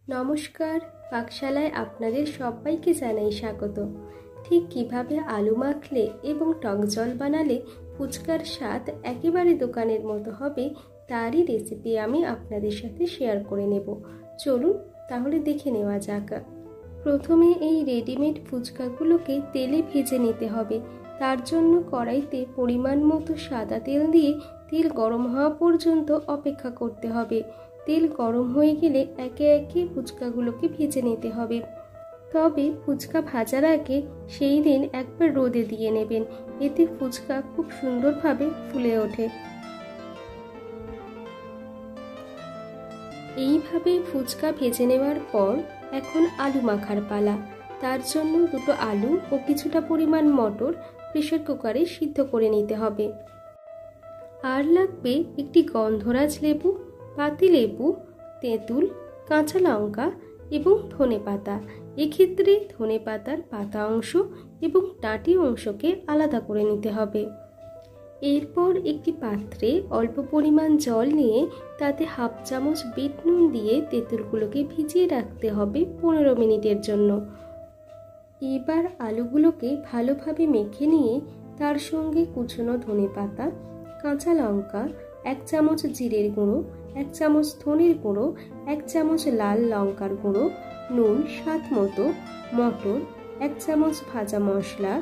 নমস্কার, পাকশালায় আপনাদের সবাইকে জানাই স্বাগত। ঠিক কিভাবে আলু মাখলে এবং টক জল বানালে ফুচকার স্বাদ একেবারে দোকানের মতো হবে তারই রেসিপি আমি আপনাদের সাথে শেয়ার করে নেব। চলুন তাহলে দেখে নেওয়া যাক। প্রথমে এই রেডিমেড ফুচকাগুলোকে তেলে ভেজে নিতে হবে। তার জন্য কড়াইতে পরিমাণ মতো সাদা তেল দিয়ে তেল গরম হওয়া পর্যন্ত অপেক্ষা করতে হবে। তেল গরম হয়ে গেলে একে একে ফুচকাগুলোকে ভেজে নিতে হবে। তবে ফুচকা ভাজার আগে সেই দিন একবার রোদে দিয়ে নেবেন, এতে ফুচকা খুব সুন্দরভাবে ফুলে ওঠে। এইভাবে ফুচকা ভেজে নেওয়ার পর এখন আলু মাখার পালা। তার জন্য দুটো আলু ও কিছুটা পরিমাণ মটর প্রেসার কুকারে সিদ্ধ করে নিতে হবে। আর লাগবে একটি গন্ধরাজ লেবু, পাতিলেবু, তেঁতুল, কাঁচা লঙ্কা এবং ধনেপাতা। এক্ষেত্রে ধনেপাতার পাতা অংশ এবং ডাঁটি অংশকে আলাদা করে নিতে হবে। এরপর একটি পাত্রে অল্প পরিমাণ জল নিয়ে তাতে হাফ চামচ বিট নুন দিয়ে তেঁতুলগুলোকে ভিজিয়ে রাখতে হবে 15 মিনিটের জন্য। এবার আলুগুলোকে ভালোভাবে মেখে নিয়ে তার সঙ্গে কুচনো ধনেপাতা, কাঁচা লঙ্কা, 1 চামচ জিরের গুঁড়ো, 1 চামচ ধনের গুঁড়ো, 1 চামচ লাল লঙ্কার গুঁড়ো, নুন স্বাদ মতো, মটর, 1 চামচ ভাজা মশলা,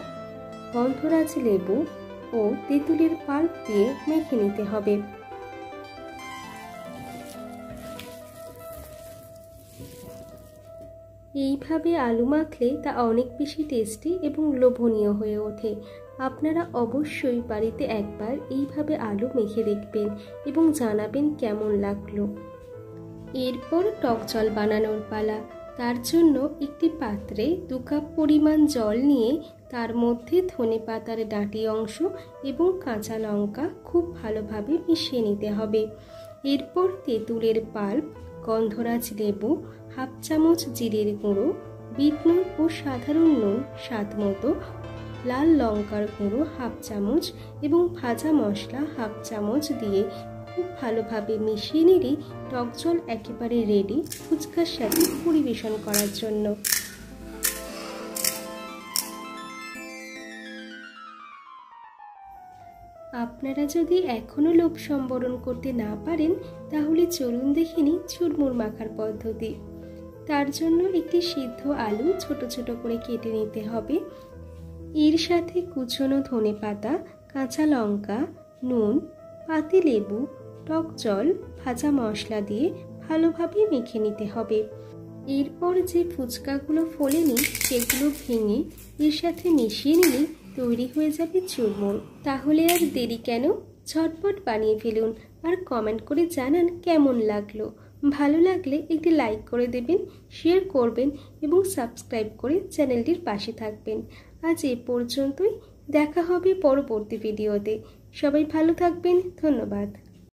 গন্ধরাজ লেবু ও তেঁতুলের পাল্প দিয়ে মেখে নিতে হবে। এইভাবে আলু মাখলে তা অনেক বেশি টেস্টি এবং লোভনীয় হয়ে ওঠে। আপনারা অবশ্যই বাড়িতে একবার এইভাবে আলু মেখে দেখবেন এবং জানাবেন কেমন লাগলো। এরপর টক জল বানানোর পালা। তার জন্য একটি পাত্রে 2 কাপ পরিমাণ জল নিয়ে তার মধ্যে ধনেপাতার ডাঁটি অংশ এবং কাঁচা লঙ্কা খুব ভালোভাবে মিশিয়ে নিতে হবে। এরপর তেঁতুলের পাল্প, গন্ধরাজ লেবু, হাফ চামচ জিরের গুঁড়ো, বিট নুন ও সাধারণ নুন স্বাদ মতো, লাল লঙ্কার গুঁড়ো হাফ চামচ এবং ভাজা মশলা হাফ চামচ দিয়ে খুব ভালোভাবে মিশিয়ে নিলেই টক জল একেবারে রেডি ফুচকার সাথে পরিবেশন করার জন্য। আপনারা যদি এখনও লোভ সম্বরণ করতে না পারেন তাহলে চলুন দেখে নিই চুরমুর মাখার পদ্ধতি। তার জন্য একটি সিদ্ধ আলু ছোট ছোট করে কেটে নিতে হবে। এর সাথে কুচনো ধনেপাতা, কাঁচা লঙ্কা, নুন, পাতিলেবু, টক জল, ভাজা মশলা দিয়ে ভালোভাবে মেখে নিতে হবে। এরপর যে ফুচকাগুলো ফোলেনি সেগুলো ভেঙে এর সাথে মিশিয়ে নিলে তৈরি হয়ে যাবে চুরমুর। তাহলে আর দেরি কেন, ঝটপট বানিয়ে ফেলুন আর কমেন্ট করে জানান কেমন লাগলো। ভালো লাগলে একটি লাইক করে দেবেন, শেয়ার করবেন এবং সাবস্ক্রাইব করে চ্যানেলটির পাশে থাকবেন। আজ এ পর্যন্তই, দেখা হবে পরবর্তী ভিডিওতে। সবাই ভালো থাকবেন, ধন্যবাদ।